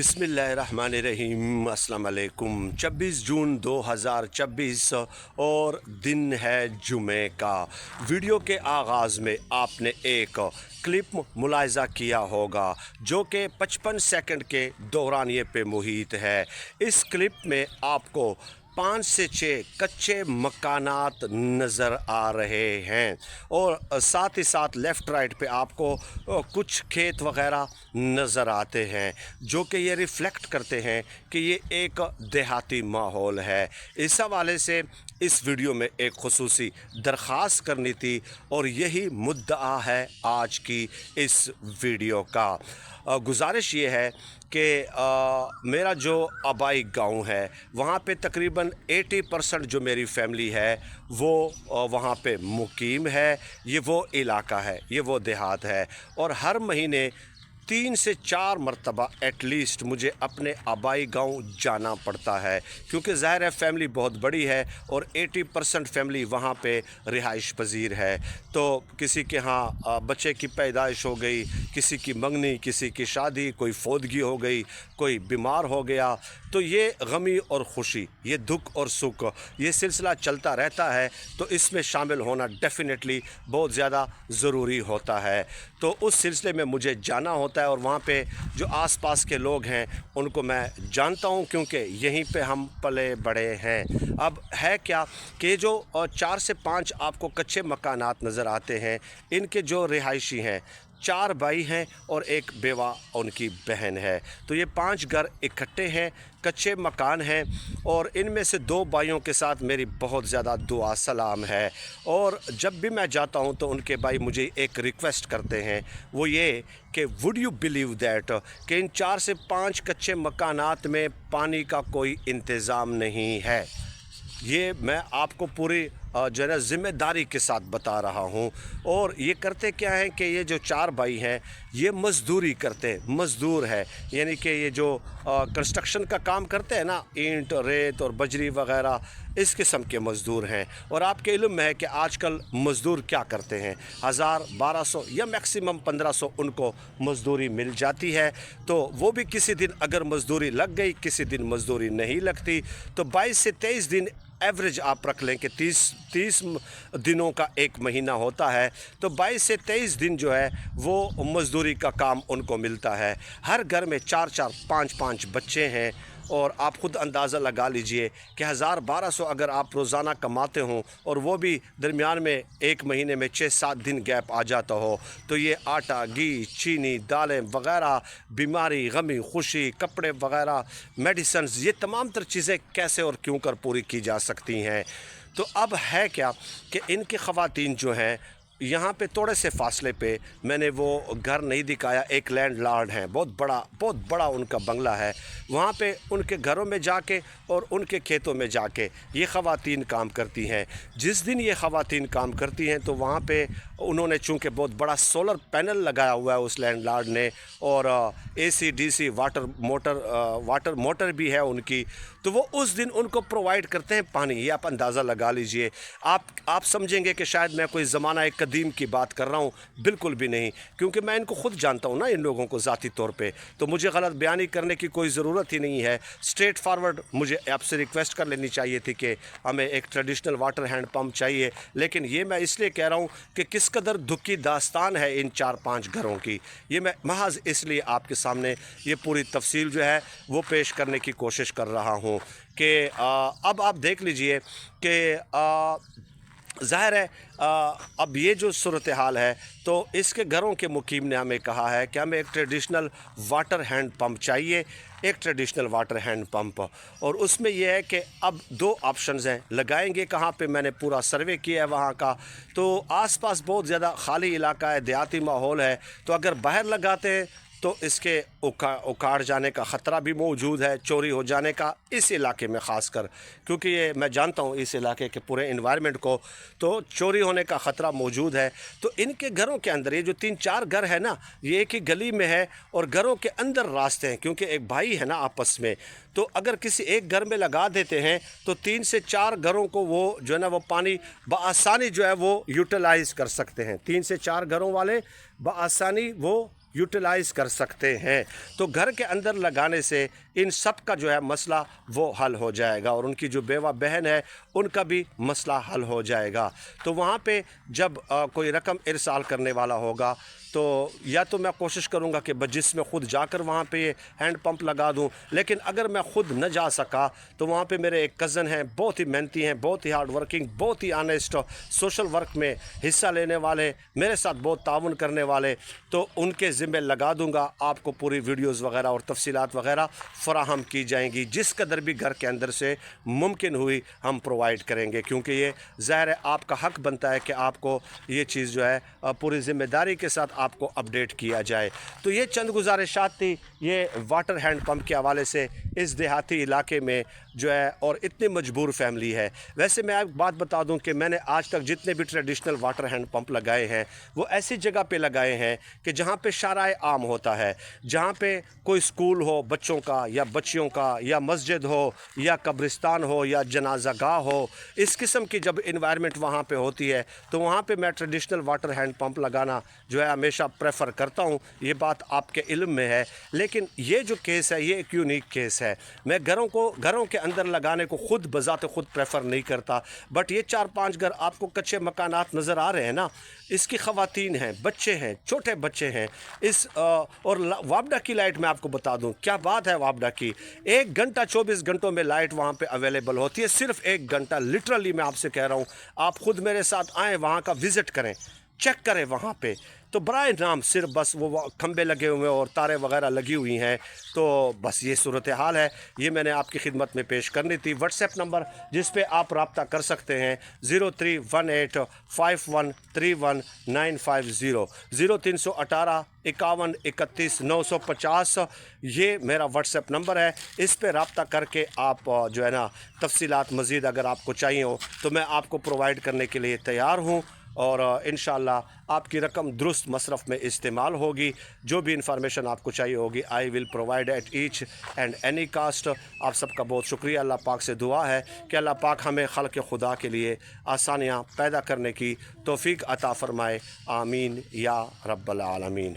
बिस्मिल्लाहिर्रहमानिर्रहीम। अस्सलाम वालेकुम। 26 जून 2024 और दिन है जुमे का। वीडियो के आगाज़ में आपने एक क्लिप मुलाहिज़ा किया होगा जो कि 55 सेकंड के दौरानिए पे मुहित है। इस क्लिप में आपको 5 से 6 कच्चे मकानात नज़र आ रहे हैं और साथ ही साथ लेफ़्ट राइट पे आपको कुछ खेत वग़ैरह नज़र आते हैं जो कि ये रिफ़्लेक्ट करते हैं कि ये एक देहाती माहौल है। इस हवाले से इस वीडियो में एक ख़ुसूसी दरख्वास्त करनी थी और यही मुद्दा है आज की इस वीडियो का। गुजारिश ये है कि मेरा जो आबाई गांव है वहाँ पे तकरीबन 80% जो मेरी फैमिली है वो वहाँ पे मुकीम है। ये वो इलाका है, ये वो देहात है और हर महीने 3 से 4 मरतबा एटलीस्ट मुझे अपने आबाई गांव जाना पड़ता है क्योंकि ज़ाहिर है फैमिली बहुत बड़ी है और 80% फैमिली वहाँ पे रिहाइश पजीर है। तो किसी के यहाँ बच्चे की पैदाइश हो गई, किसी की मंगनी, किसी की शादी, कोई फोदगी हो गई, कोई बीमार हो गया, तो ये गमी और ख़ुशी, ये दुख और सुख, ये सिलसिला चलता रहता है। तो इसमें शामिल होना डेफिनेटली बहुत ज़्यादा ज़रूरी होता है। तो उस सिलसिले में मुझे जाना होता है और वहाँ पे जो आसपास के लोग हैं उनको मैं जानता हूँ क्योंकि यहीं पे हम पले बड़े हैं। अब है क्या कि जो 4 से 5 आपको कच्चे मकानात नज़र आते हैं, इनके जो रिहायशी हैं 4 भाई हैं और एक बेवा उनकी बहन है। तो ये 5 घर इकट्ठे हैं, कच्चे मकान हैं और इनमें से 2 भाइयों के साथ मेरी बहुत ज़्यादा दुआ सलाम है। और जब भी मैं जाता हूं तो उनके भाई मुझे एक रिक्वेस्ट करते हैं, वो ये कि वुड यू बिलीव दैट कि इन 4 से 5 कच्चे मकानात में पानी का कोई इंतज़ाम नहीं है। ये मैं आपको पूरी जो है ना ज़िम्मेदारी के साथ बता रहा हूँ। और ये करते क्या हैं कि ये जो 4 भाई हैं ये मज़दूरी करते, मज़दूर है, यानी कि ये जो कंस्ट्रक्शन का काम करते हैं ना, ईंट, रेत और बजरी वग़ैरह, इस किस्म के मज़दूर हैं। और आपके इल्म में है कि आजकल मज़दूर क्या करते हैं, 1000, 1200 या मैक्सिमम 1500 उनको मज़दूरी मिल जाती है। तो वो भी किसी दिन अगर मज़दूरी लग गई, किसी दिन मज़दूरी नहीं लगती, तो 22 से 23 दिन एवरेज आप रख लें कि 30 दिनों का एक महीना होता है। तो 22 से 23 दिन जो है वो मज़दूरी का काम उनको मिलता है। हर घर में 4-4, 5-5 बच्चे हैं और आप ख़ुद अंदाज़ा लगा लीजिए कि 1000-1200 अगर आप रोज़ाना कमाते हों और वो भी दरमियान में एक महीने में 6-7 दिन गैप आ जाता हो, तो ये आटा, घी, चीनी, दालें वग़ैरह, बीमारी, गमी, खुशी, कपड़े वग़ैरह, मेडिसिन्स, ये तमाम तर चीज़ें कैसे और क्यों कर पूरी की जा सकती हैं। तो अब है क्या कि इनकी ख़वातीन जो हैं यहाँ पे थोड़े से फासले पे, मैंने वो घर नहीं दिखाया, एक लैंडलॉर्ड हैं, बहुत बड़ा उनका बंगला है, वहाँ पे उनके घरों में जाके और उनके खेतों में जाके ये ख़वातीन काम करती हैं। जिस दिन ये ख़वातीन काम करती हैं तो वहाँ पे उन्होंने चूँकि बहुत बड़ा सोलर पैनल लगाया हुआ है उस लैंडलॉर्ड ने और AC DC वाटर मोटर भी है उनकी, तो वो उस दिन उनको प्रोवाइड करते हैं पानी। ये आप अंदाज़ा लगा लीजिए। आप समझेंगे कि शायद मैं कोई ज़माना एक कदीम की बात कर रहा हूँ, बिल्कुल भी नहीं, क्योंकि मैं इनको ख़ुद जानता हूँ ना, इन लोगों को ज़ाती तौर पे, तो मुझे गलत बयानी करने की कोई ज़रूरत ही नहीं है। स्ट्रेट फारवर्ड मुझे आपसे रिक्वेस्ट कर लेनी चाहिए थी कि हमें एक ट्रेडिशनल वाटर हैंड पम्प चाहिए, लेकिन ये मैं इसलिए कह रहा हूँ कि किस कदर दुख की दास्तान है इन 4-5 घरों की, ये मैं महज इसलिए आपके सामने ये पूरी तफसील जो है वो पेश करने की कोशिश कर रहा हूँ कि अब आप देख लीजिए कि ज़ाहिर है अब ये जो सूरत हाल है, तो इसके घरों के मुकीम ने हमें कहा है कि हमें एक ट्रेडिशनल वाटर हैंड पंप चाहिए, एक ट्रेडिशनल वाटर हैंड पंप। और उसमें यह है कि अब 2 ऑप्शंस हैं, लगाएंगे कहाँ पे, मैंने पूरा सर्वे किया है वहाँ का, तो आसपास बहुत ज़्यादा खाली इलाका है, देहाती माहौल है, तो अगर बाहर लगाते हैं तो इसके उखाड़ जाने का ख़तरा भी मौजूद है, चोरी हो जाने का, इस इलाके में ख़ासकर, क्योंकि ये मैं जानता हूँ इस इलाके के पूरे एनवायरनमेंट को, तो चोरी होने का ख़तरा मौजूद है। तो इनके घरों के अंदर ये जो 3-4 घर है ना, ये एक ही गली में है और घरों के अंदर रास्ते हैं, क्योंकि एक भाई है ना आपस में, तो अगर किसी एक घर में लगा देते हैं तो 3 से 4 घरों को वो जो है ना वो पानी बआसानी जो है वो यूटिलाइज़ कर सकते हैं। 3 से 4 घरों वाले बआसानी वो यूटिलाइज़ कर सकते हैं। तो घर के अंदर लगाने से इन सब का जो है मसला वो हल हो जाएगा और उनकी जो बेवा बहन है उनका भी मसला हल हो जाएगा। तो वहाँ पे जब कोई रकम इरसाल करने वाला होगा तो या तो मैं कोशिश करूँगा कि बजिस में ख़ुद जाकर वहाँ पे हैंड पंप लगा दूँ, लेकिन अगर मैं ख़ुद न जा सका तो वहाँ पे मेरे एक कज़न हैं, बहुत ही मेहनती हैं, बहुत ही हार्ड वर्किंग, बहुत ही ऑनेस्ट, सोशल वर्क में हिस्सा लेने वाले, मेरे साथ बहुत ताउन करने वाले, तो उनके ज़िम्मे लगा दूँगा। आपको पूरी वीडियोज़ वग़ैरह और तफसीलात वग़ैरह फ़राहम की जाएंगी, जिस कदर भी घर के अंदर से मुमकिन हुई हम प्रोवाइड करेंगे, क्योंकि ये ज़ाहिर है आपका हक़ बनता है कि आपको ये चीज़ जो है पूरी ज़िम्मेदारी के साथ आपको अपडेट किया जाए। तो ये चंद गुजारिशात थी ये वाटर हैंड पंप के हवाले से इस देहाती इलाके में जो है, और इतनी मजबूर फैमिली है। वैसे मैं एक बात बता दूं कि मैंने आज तक जितने भी ट्रेडिशनल वाटर हैंड पंप लगाए हैं वो ऐसी जगह पे लगाए हैं कि जहां पे शाराए आम होता है, जहां पे कोई स्कूल हो बच्चों का या बच्चियों का, या मस्जिद हो या कब्रिस्तान हो या जनाजा गाह हो, इस किस्म की जब इन्वायरमेंट वहाँ पे होती है तो वहाँ पे मैं ट्रेडिशनल वाटर हैंड पंप लगाना जो है हमेशा प्रेफर करता हूँ। ये बात आपके इल्म में है। लेकिन ये जो केस है ये एक यूनिक केस है। मैं घरों के अंदर लगाने को खुद बजाते खुद प्रेफर नहीं करता, बट ये 4-5 घर आपको कच्चे मकानात नज़र आ रहे हैं ना, इसकी ख़वातीन हैं, बच्चे हैं, छोटे बच्चे हैं। और वापडा की लाइट मैं आपको बता दूं, क्या बात है वापडा की, 1 घंटा 24 घंटों में लाइट वहाँ पे अवेलेबल होती है, सिर्फ 1 घंटा। लिटरली मैं आपसे कह रहा हूँ, आप खुद मेरे साथ आएँ, वहाँ का विज़िट करें, चेक करें वहाँ पे, तो बराए नाम सिर्फ बस वो खंबे लगे हुए और तारे वगैरह लगी हुई हैं। तो बस ये सूरत हाल है, ये मैंने आपकी खिदमत में पेश करनी थी। व्हाट्सएप नंबर जिस पे आप रब्ता कर सकते हैं 03185131 0318 51 31 950, ये मेरा व्हाट्सएप नंबर है। इस पे रब्ता करके आप जो है ना तफसीलात मज़ीद अगर आपको चाहिए हो तो मैं आपको प्रोवाइड करने के लिए तैयार हूँ, और इंशाअल्लाह आपकी रकम दुरुस्त मसरफ़ में इस्तेमाल होगी। जो भी इंफॉर्मेशन आपको चाहिए होगी I will provide at each and any caste. आप सबका बहुत शुक्रिया। अल्लाह पाक से दुआ है कि अल्लाह पाक हमें खल्क़ खुदा के लिए आसानियाँ पैदा करने की तौफ़ीक अता फ़रमाए। आमीन या रब्बल आलमीन।